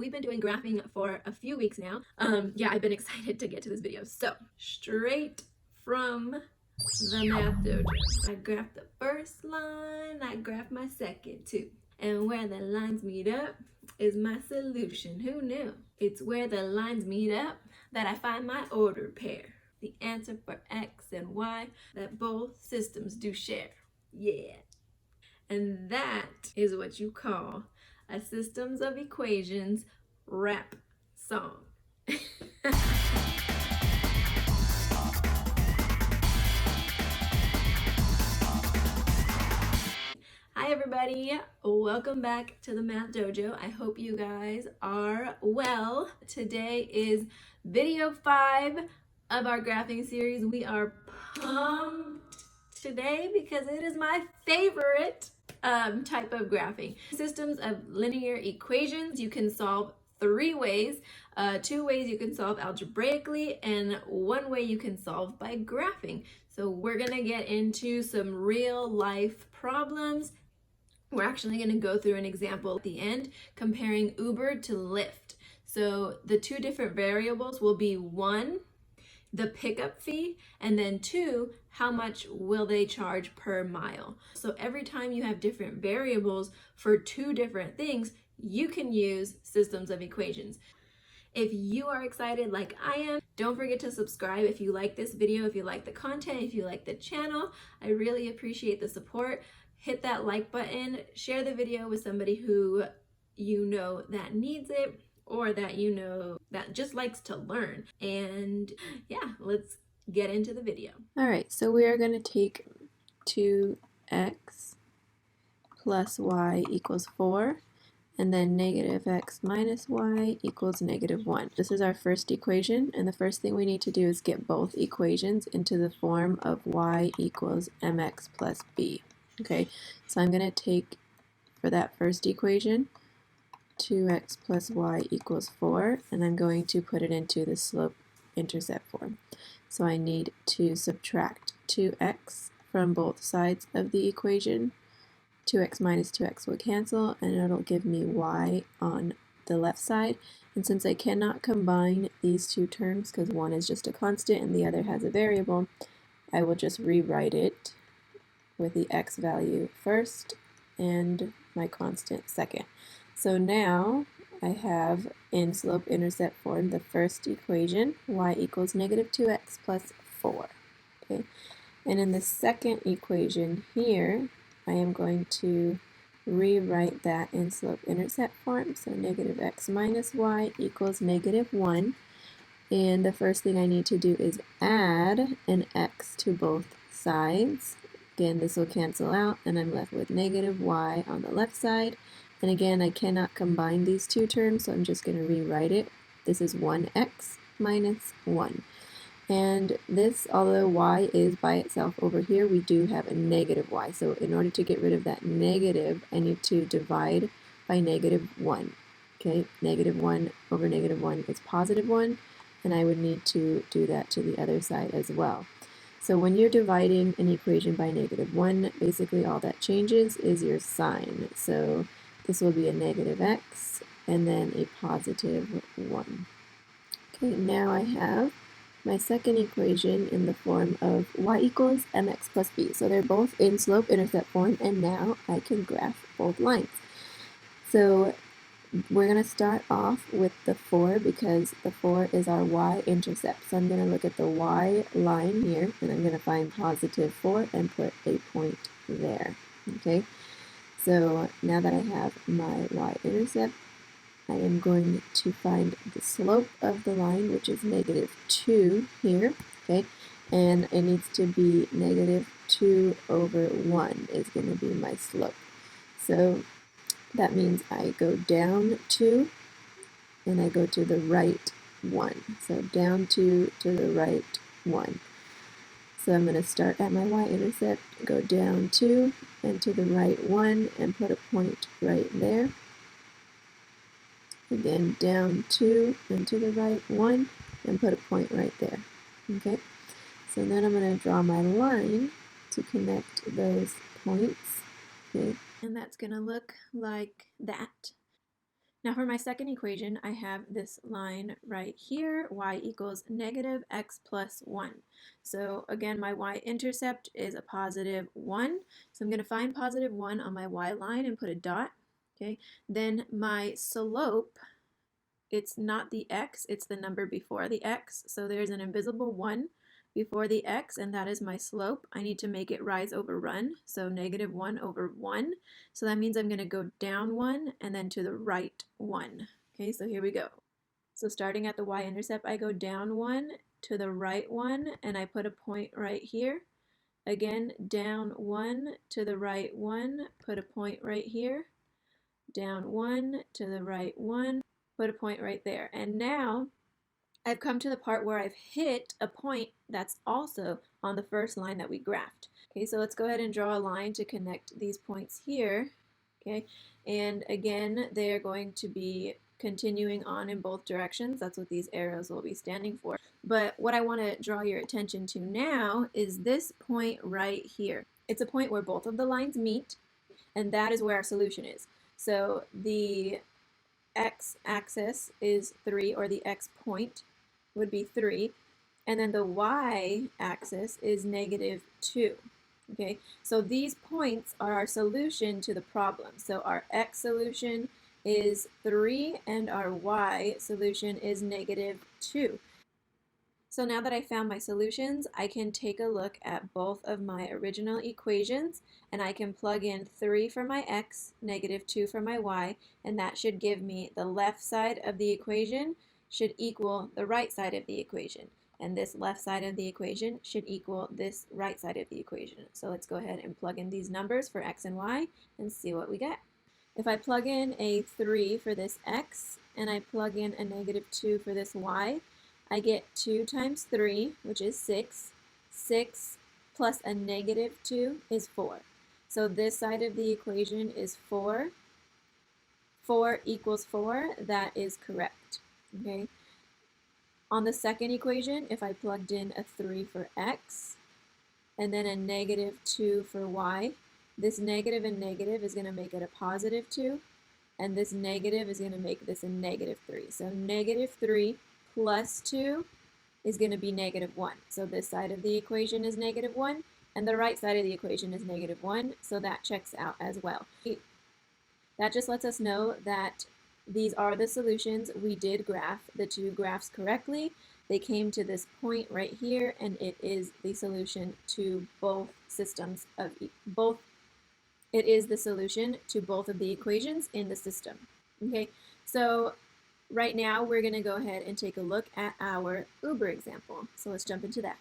We've been doing graphing for a few weeks now. Yeah, I've been excited to get to this video. So, straight from the Math Dojo. I graphed the first line, I graphed my second too. And where the lines meet up is my solution. Who knew? It's where the lines meet up that I find my ordered pair. The answer for x and y that both systems do share. Yeah. And that is what you call a systems of equations rap song. Hi everybody, welcome back to the Math Dojo. I hope you guys are well. Today is video 5 of our graphing series. We are pumped today because it is my favorite type of graphing. Systems of linear equations you can solve 3 ways. 2 ways you can solve algebraically, and 1 way you can solve by graphing. So we're gonna get into some real life problems. We're actually going to go through an example at the end comparing Uber to Lyft. So the 2 different variables will be 1, the pickup fee, and then 2, how much will they charge per mile. So every time you have different variables for 2 different things, you can use systems of equations. If you are excited like I am, don't forget to subscribe if you like this video, if you like the content, if you like the channel. I really appreciate the support. Hit that like button, share the video with somebody who you know that needs it, or that you know that just likes to learn. And yeah, let's get into the video. All right, so we are going to take 2x plus y equals 4, and then negative x minus y equals negative 1. This is our first equation, and the first thing we need to do is get both equations into the form of y equals mx plus b. Okay, so I'm going to take, for that first equation, 2x plus y equals 4, and I'm going to put it into the slope-intercept form. So I need to subtract 2x from both sides of the equation. 2x minus 2x will cancel, and it'll give me y on the left side. And since I cannot combine these 2 terms, because one is just a constant and the other has a variable, I will just rewrite it with the x value first and my constant second. So now I have in slope-intercept form the first equation, y equals negative 2x plus 4. Okay, and in the second equation here, I am going to rewrite that in slope-intercept form. So negative x minus y equals negative 1. And the first thing I need to do is add an x to both sides. Again, this will cancel out, and I'm left with negative y on the left side. And again, I cannot combine these 2 terms, so I'm just going to rewrite it. This is 1x minus 1. And this, although y is by itself over here, we do have a negative y. So in order to get rid of that negative, I need to divide by negative 1. Okay, negative 1 over negative 1 is positive 1, and I would need to do that to the other side as well. So when you're dividing an equation by negative 1, basically all that changes is your sign. So this will be a negative x and then a positive 1. Okay, now I have my second equation in the form of y equals mx plus b. So they're both in slope-intercept form, and now I can graph both lines. So we're going to start off with the 4 because the 4 is our y-intercept. So I'm going to look at the y line here, and I'm going to find positive 4 and put a point there. Okay, so now that I have my y-intercept, I am going to find the slope of the line, which is negative 2 here. Okay, and it needs to be negative 2 over 1 is going to be my slope. So that means I go down 2 and I go to the right 1. So down 2 to the right 1. So I'm going to start at my y-intercept, go down 2 and to the right 1 and put a point right there. Again, down 2 and to the right 1 and put a point right there. Okay, so then I'm going to draw my line to connect those points. Okay, and that's going to look like that. Now for my second equation, I have this line right here, y equals negative x plus 1. So again, my y-intercept is a positive 1. So I'm going to find positive 1 on my y line and put a dot. Okay. Then my slope, it's not the x, it's the number before the x. So there's an invisible 1 before the x, and that is my slope. I need to make it rise over run, so negative 1 over 1. So that means I'm going to go down 1 and then to the right 1. Okay, so here we go. So starting at the y-intercept, I go down 1 to the right 1, and I put a point right here. Again, down 1 to the right 1, put a point right here. Down 1 to the right 1, put a point right there. And now I've come to the part where I've hit a point that's also on the first line that we graphed. Okay, so let's go ahead and draw a line to connect these points here. Okay, and again, they're going to be continuing on in both directions. That's what these arrows will be standing for. But what I want to draw your attention to now is this point right here. It's a point where both of the lines meet, and that is where our solution is. So the x-axis is 3, or the x point would be 3, and then the y-axis is negative 2. Okay, so these points are our solution to the problem. So our x solution is 3, and our y solution is negative 2. So now that I found my solutions, I can take a look at both of my original equations, and I can plug in 3 for my x, negative 2 for my y, and that should give me the left side of the equation should equal the right side of the equation. And this left side of the equation should equal this right side of the equation. So let's go ahead and plug in these numbers for x and y and see what we get. If I plug in a 3 for this x, and I plug in a negative 2 for this y, I get 2 times 3, which is 6. 6 plus a negative 2 is 4. So this side of the equation is 4. 4 equals 4. That is correct. Okay. On the second equation, if I plugged in a 3 for x and then a negative 2 for y, this negative and negative is going to make it a positive 2, and this negative is going to make this a negative 3. So negative 3 plus 2 is going to be negative 1. So this side of the equation is negative 1, and the right side of the equation is negative 1, so that checks out as well. That just lets us know that these are the solutions. We did graph the two graphs correctly. They came to this point right here, and it is the solution to both systems of both. It is the solution to both of the equations in the system. Okay, so right now we're going to go ahead and take a look at our Uber example. So let's jump into that.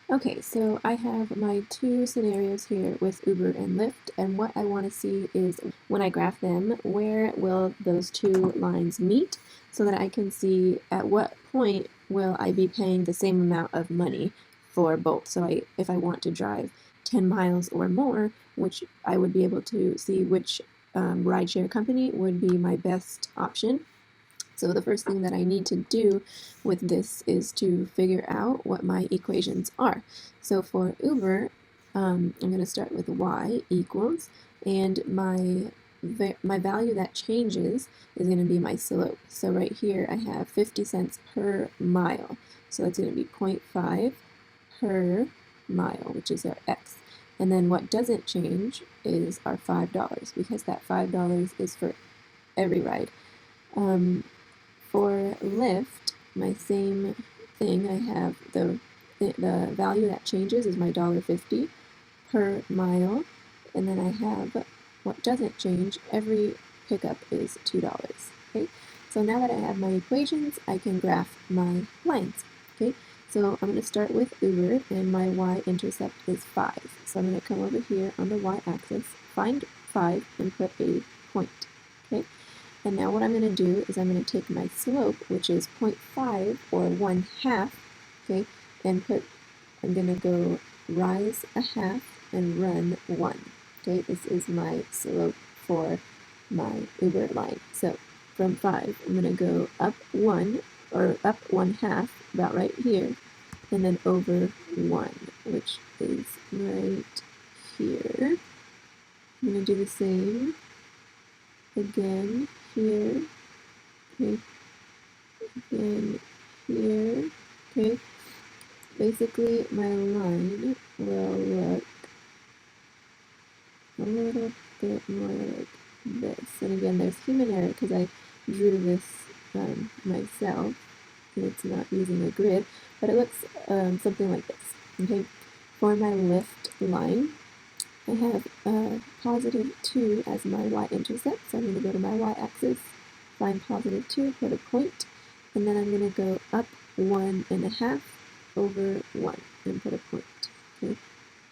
Okay, so I have my two scenarios here with Uber and Lyft, and what I want to see is when I graph them, where will those two lines meet so that I can see at what point will I be paying the same amount of money for both. So if I want to drive 10 miles or more, which I would be able to see which rideshare company would be my best option. So the first thing that I need to do with this is to figure out what my equations are. So for Uber, I'm going to start with y equals, and my value that changes is going to be my slope. So right here I have 50 cents per mile. So that's going to be 0.5 per mile, which is our x. And then what doesn't change is our $5, because that $5 is for every ride. For Lyft, my same thing. I have the value that changes is my $1.50 per mile, and then I have what doesn't change. Every pickup is $2. Okay, so now that I have my equations, I can graph my lines. Okay, so I'm going to start with Uber, and my y-intercept is 5. So I'm going to come over here on the y-axis, find 5, and put a point. Okay. And now what I'm going to do is I'm going to take my slope, which is 0.5 or 1/2, okay, and I'm going to go rise a half and run 1. Okay, this is my slope for my Uber line. So from 5, I'm going to go up 1, or up 1/2, about right here, and then over 1, which is right here. I'm going to do the same again here, okay, again here, okay. Basically, my line will look a little bit more like this. And again, there's human error because I drew this myself, and it's not using a grid, but it looks something like this, okay. For my lift line, I have positive 2 as my y-intercept, so I'm going to go to my y-axis, find positive 2, put a point, and then I'm going to go up 1.5 over 1 and put a point. Okay,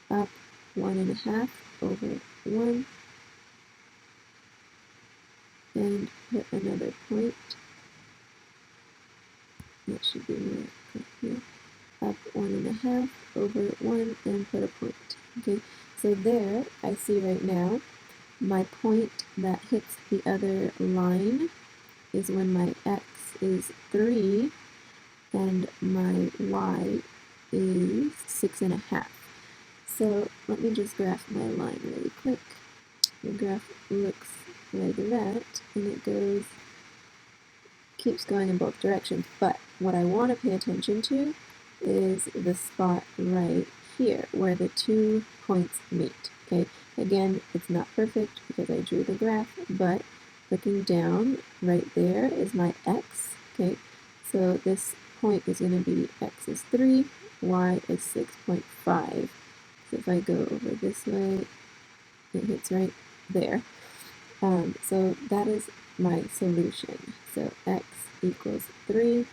up 1.5 over 1 and put another point. That should be more right here. Up 1.5 over 1 and put a point. Okay, so there I see right now my point that hits the other line is when my x is 3 and my y is 6.5. So let me just graph my line really quick. The graph looks like that, and it keeps going in both directions, but what I want to pay attention to is the spot right here where the 2 points meet. Okay, again, it's not perfect because I drew the graph, but looking down right there is my x. Okay, so this point is going to be x is 3, y is 6.5. So if I go over this way, it hits right there. So that is my solution. So x equals 3,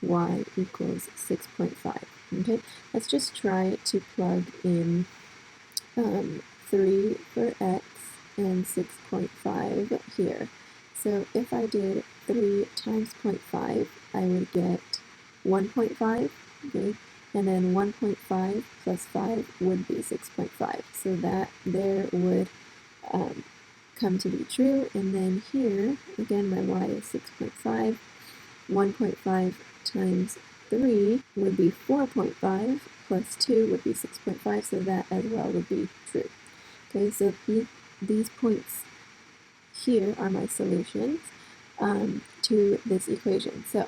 y equals 6.5. Okay, let's just try to plug in 3 for x and 6.5 here. So if I did 3 times 0.5, I would get 1.5, okay, and then 1.5 plus 5 would be 6.5. So that there would come to be true, and then here, again, my y is 6.5, 1.5 times 3 would be 4.5, plus 2 would be 6.5, so that as well would be true. Okay, so these points here are my solutions to this equation. So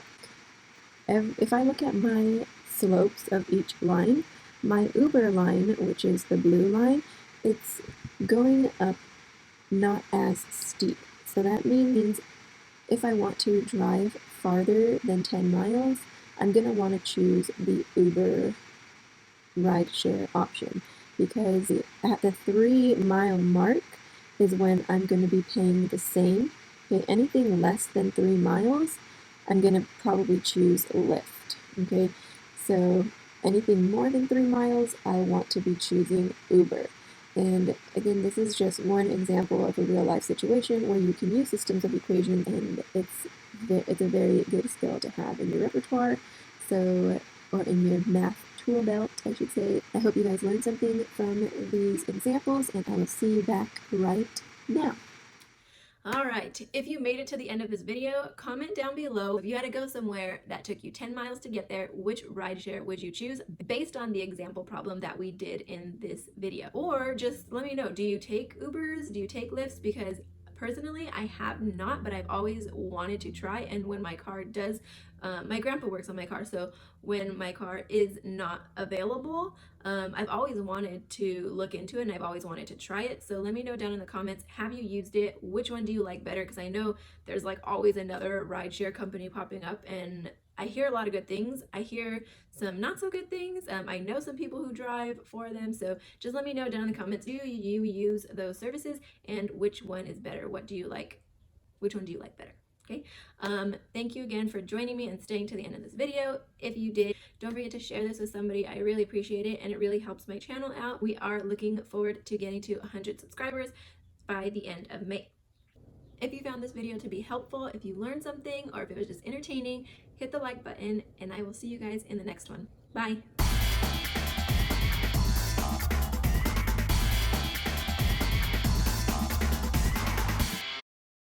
if I look at my slopes of each line, my Uber line, which is the blue line, it's going up not as steep. So that means if I want to drive farther than 10 miles, I'm going to want to choose the Uber rideshare option, because at the 3-mile mark is when I'm going to be paying the same. Okay, anything less than 3 miles, I'm going to probably choose Lyft. Okay, so anything more than 3 miles, I want to be choosing Uber. And again, this is just one example of a real life situation where you can use systems of equations, and it's a very good skill to have in your repertoire. So, or in your math tool belt, I should say. I hope you guys learned something from these examples, and I will see you back right now. All right, if you made it to the end of this video, comment down below if you had to go somewhere that took you 10 miles to get there, which rideshare would you choose based on the example problem that we did in this video? Or just let me know, do you take Ubers? Do you take Lyfts? Because personally, I have not, but I've always wanted to try. And when my car does, my grandpa works on my car, so when my car is not available, I've always wanted to look into it, and I've always wanted to try it. So let me know down in the comments, have you used it? Which one do you like better? Because I know there's like always another rideshare company popping up, and I hear a lot of good things. I hear some not so good things. I know some people who drive for them. So just let me know down in the comments, do you use those services, and which one is better? What do you like? Which one do you like better? Okay, thank you again for joining me and staying to the end of this video. If you did, don't forget to share this with somebody. I really appreciate it, and it really helps my channel out. We are looking forward to getting to 100 subscribers by the end of May. If you found this video to be helpful, if you learned something, or if it was just entertaining, hit the like button, and I will see you guys in the next one. Bye.